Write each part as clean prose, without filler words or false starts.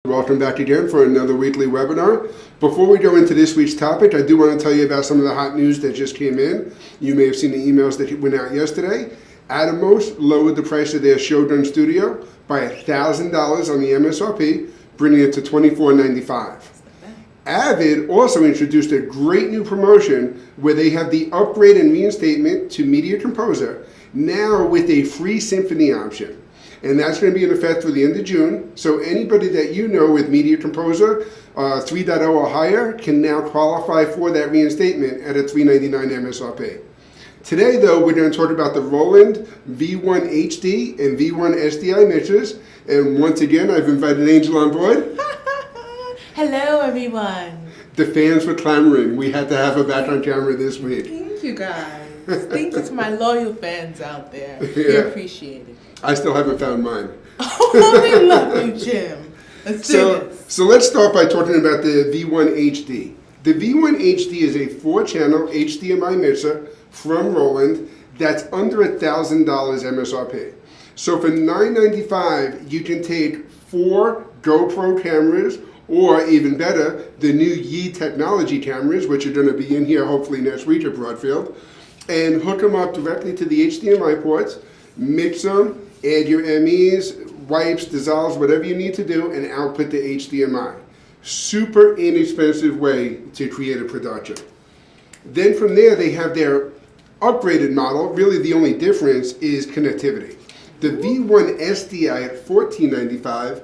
Welcome back again for another weekly webinar. Before we go into this week's topic, I do want to tell you about some of the hot news that just came in. You may have seen the emails that went out yesterday. Atomos lowered the price of their Shogun Studio by $1,000 on the MSRP, bringing it to $24.95. Avid also introduced a great new promotion where they have the upgrade and reinstatement to Media Composer, now with a free Symphony option. And that's going to be in effect through the end of June. So anybody that you know with Media Composer 3.0 or higher can now qualify for that reinstatement at a $399 MSRP. Today, though, we're going to talk about the Roland V1 HD and V1 SDI mixers. And once again, I've invited Angel on board. Hello, everyone. The fans were clamoring. We had to have her back on camera this week. Thank you, guys. Thank you to my loyal fans out there. We appreciate it. I still haven't found mine. Oh, we love you, Jim. Let's do this. So let's start by talking about the V1 HD. The V1 HD is a 4-channel HDMI mixer from Roland that's under $1,000 MSRP. So for $995, you can take 4 GoPro cameras, or even better, the new Yi technology cameras, which are going to be in here hopefully next week at Broadfield, and hook them up directly to the HDMI ports, mix them, add your MEs, wipes, dissolves, whatever you need to do, and output the HDMI. Super inexpensive way to create a production. Then from there, they have their upgraded model. Really, the only difference is connectivity. The V1 SDI at $14.95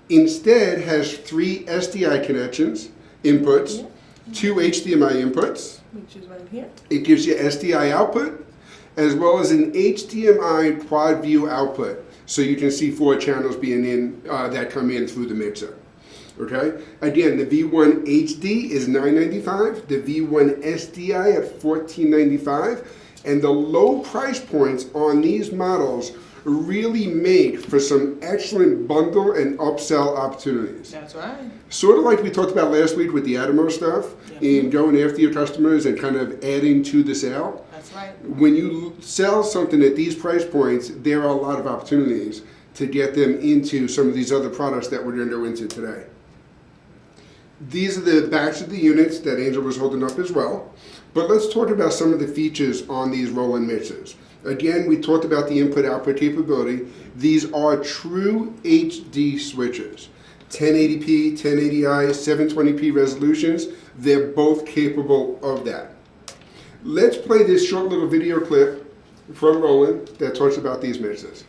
instead has 3 SDI connections, inputs, 2 HDMI inputs. Which is right here. It gives you SDI output, as well as an HDMI quad view output, so you can see 4 channels being in that come in through the mixer. Okay. Again, the V1 HD is $995, the V1 SDI at $14.95, and the low price points on these models really make for some excellent bundle and upsell opportunities. That's right. Sort of like we talked about last week with the Atomos stuff, in going after your customers and kind of adding to the sale. That's right. When you sell something at these price points, there are a lot of opportunities to get them into some of these other products that we're going to go into today. These are the backs of the units that Angel was holding up as well. But let's talk about some of the features on these Roland mixers. Again, we talked about the input-output capability. These are true HD switchers. 1080p, 1080i, 720p resolutions. They're both capable of that. Let's play this short little video clip from Roland that talks about these mixers.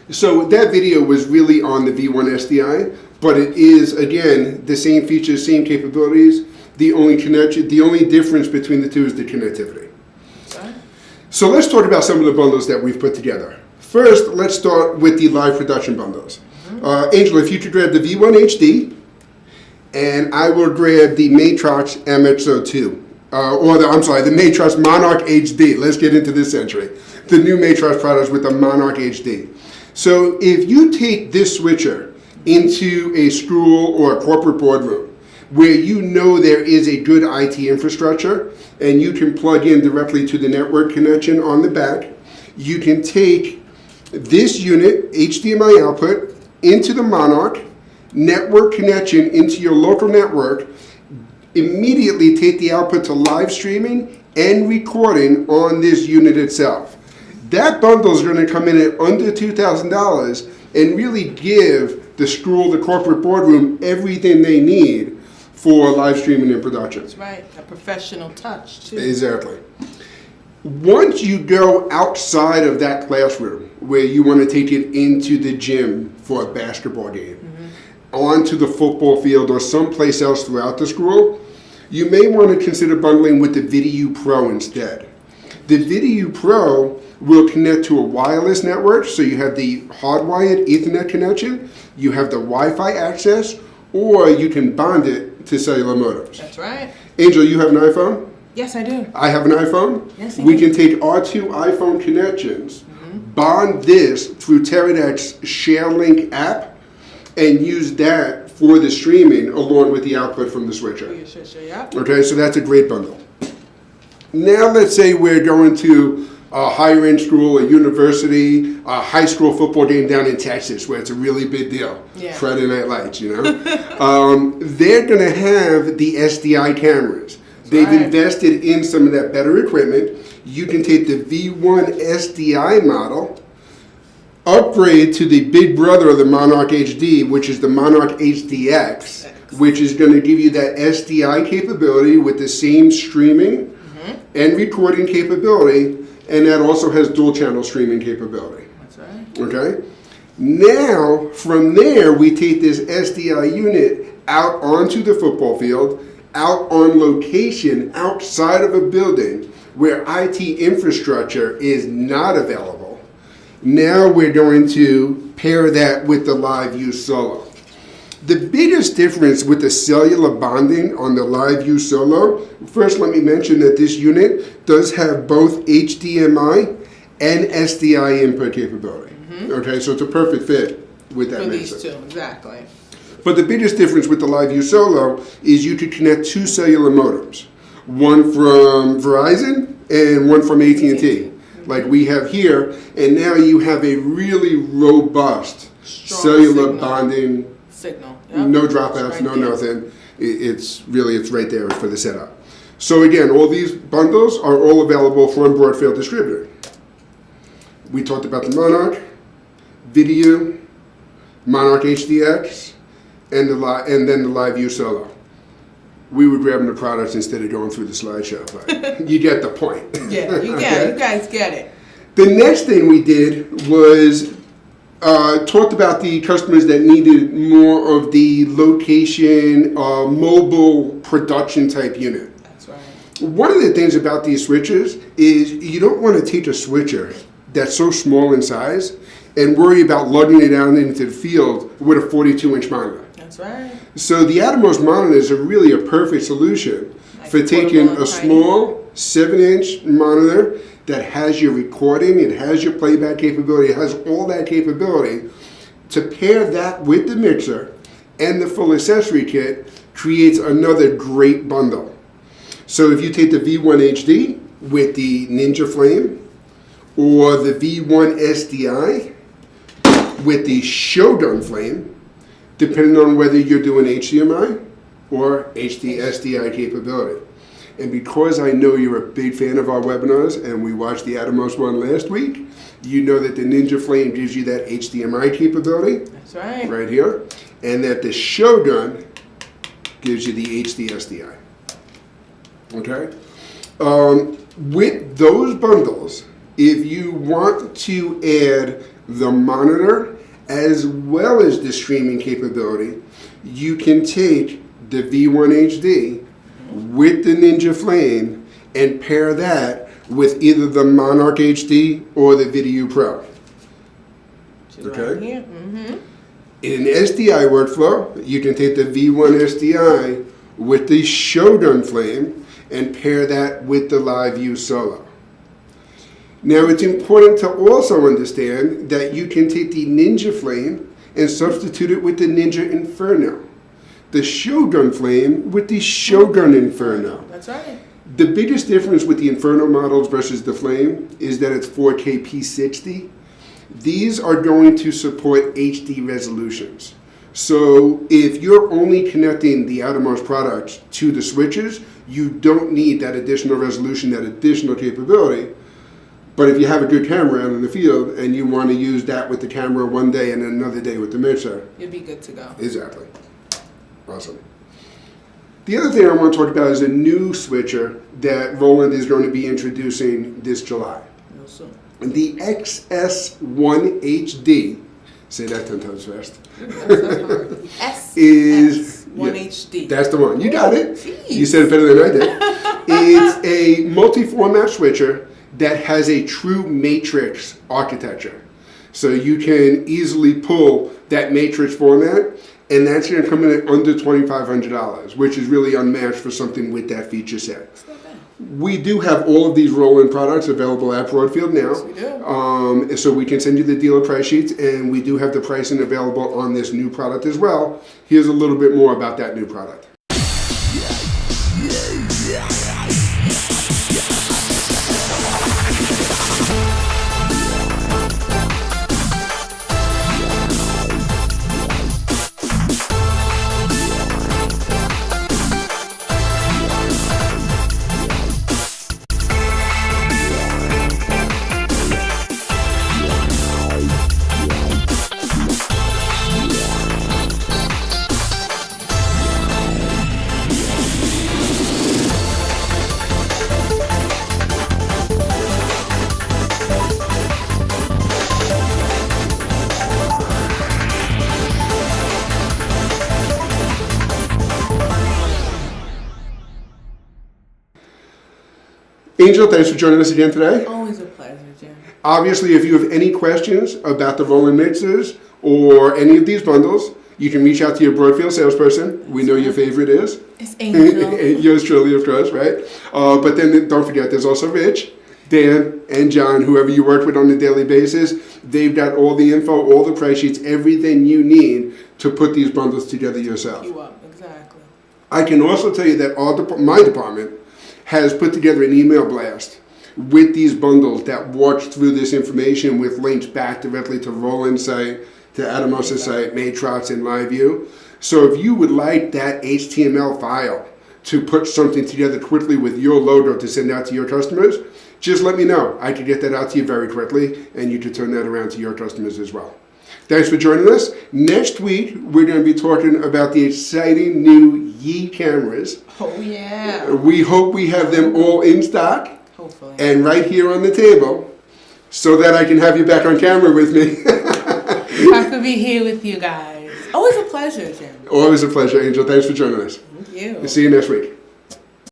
So that video was really on the V1 SDI, but it is, again, the same features, same capabilities. The only difference between the two is the connectivity. Sorry? So let's talk about some of the bundles that we've put together. First, let's start with the live production bundles. Angela, if you could grab the V1 HD, and I will grab the Matrox MXO2, the Matrox Monarch HD. Let's get into this century. The new Matrox products with the Monarch HD. So if you take this switcher into a school or a corporate boardroom where you know there is a good IT infrastructure and you can plug in directly to the network connection on the back, you can take this unit, HDMI output, into the Monarch, network connection into your local network, immediately take the output to live streaming and recording on this unit itself. That bundle is going to come in at under $2,000 and really give the school, the corporate boardroom, everything they need for live streaming and production. That's right. A professional touch, too. Exactly. Once you go outside of that classroom where you want to take it into the gym for a basketball game, onto the football field or someplace else throughout the school, you may want to consider bundling with the Video Pro instead. The Video Pro will connect to a wireless network, so you have the hardwired Ethernet connection, you have the Wi-Fi access, or you can bond it to cellular modems. That's right. Angel, you have an iPhone? Yes, I do. I have an iPhone. Yes, we can take our two iPhone connections, bond this through Teradek's ShareLink app, and use that for the streaming along with the output from the switcher. Yeah. Okay, so that's a great bundle. Now let's say we're going to a higher end school, a university, a high school football game down in Texas where it's a really big deal. Yeah. Friday Night Lights, you know. They're going to have the SDI cameras. They've invested in some of that better equipment. You can take the V1 SDI model, upgrade to the big brother of the Monarch HD, which is the Monarch HDX, which is going to give you that SDI capability with the same streaming and recording capability, and that also has dual channel streaming capability. That's right. Okay? Now, from there, we take this SDI unit out onto the football field, out on location, outside of a building where IT infrastructure is not available. Now we're going to pair that with the LiveView Solo. The biggest difference with the cellular bonding on the LiveView Solo, first let me mention that this unit does have both HDMI and SDI input capability. Okay, so it's a perfect fit with that For mixer. these two, exactly. But the biggest difference with the LiveView Solo is you could connect two cellular modems, one from Verizon and one from AT&T, like we have here, and now you have a really robust Strong cellular signal. bonding, Signal. Yep. no dropouts, Right no there. nothing. It's right there for the setup. So again, all these bundles are all available from Broadfield Distributor. We talked about the Monarch, Video, Monarch HDX, and then the LiveView Solo. We were grabbing the products instead of going through the slideshow, but you get the point. Yeah, you get it. You guys get it. The next thing we did was talked about the customers that needed more of the location, mobile production type unit. That's right. One of the things about these switchers is you don't want to take a switcher that's so small in size and worry about lugging it out into the field with a 42-inch monitor. That's right. So the Atomos monitors are really a perfect solution for taking a small 7-inch monitor that has your recording, it has your playback capability, it has all that capability. To pair that with the mixer and the full accessory kit creates another great bundle. So if you take the V1 HD with the Ninja Flame or the V1 SDI with the Shogun Flame, depending on whether you're doing HDMI or HD SDI capability. And because I know you're a big fan of our webinars and we watched the Atomos one last week, you know that the Ninja Flame gives you that HDMI capability. That's right. Right here. And that the Shogun gives you the HD SDI. Okay? With those bundles, if you want to add the monitor as well as the streaming capability, you can take the V1 HD with the Ninja Flame and pair that with either the Monarch HD or the Video Pro. Okay? Right here. Mm-hmm. In an SDI workflow, you can take the V1 SDI with the Shogun Flame and pair that with the LiveView Solo. Now it's important to also understand that you can take the Ninja Flame and substitute it with the Ninja Inferno. The Shogun Flame with the Shogun Inferno. That's right. The biggest difference with the Inferno models versus the Flame is that it's 4K P60. These are going to support HD resolutions. So if you're only connecting the Atomos products to the switches, you don't need that additional resolution, that additional capability. But if you have a good camera out in the field and you want to use that with the camera one day and another day with the mixer, You'll be good to go. Exactly. Awesome. The other thing I want to talk about is a new switcher that Roland is going to be introducing this July. Real soon. The XS1HD, say that 10 times fast, is XS1HD. That's the one. You got it. Jeez. You said it better than I did. It's a multi-format switcher that has a true matrix architecture. So you can easily pull that matrix format And that's going to come in at under $2,500, which is really unmatched for something with that feature set. It's not bad. We do have all of these Roland products available at Broadfield now. Yes, we do. So we can send you the dealer price sheets, and we do have the pricing available on this new product as well. Here's a little bit more about that new product. Angel, thanks for joining us again today. Always a pleasure, Jim. Obviously, if you have any questions about the Roland mixers or any of these bundles, you can reach out to your Broadfield salesperson. We know your favorite is. It's Angel. Yours truly, of course, right? But then don't forget, there's also Rich, Dan, and John, whoever you work with on a daily basis. They've got all the info, all the price sheets, everything you need to put these bundles together yourself. You up, exactly. I can also tell you that my department has put together an email blast with these bundles that walks through this information with links back directly to Roland's site, to Atomos' site, Matrox, and LiveView. So if you would like that HTML file to put something together quickly with your logo to send out to your customers, just let me know. I could get that out to you very quickly, and you could turn that around to your customers as well. Thanks for joining us. Next week, we're going to be talking about the exciting new Yi cameras. Oh, yeah. We hope we have them all in stock Hopefully. and right here on the table so that I can have you back on camera with me. I could be here with you guys. Always a pleasure, Jim. Always a pleasure, Angel. Thanks for joining us. Thank you. See you next week.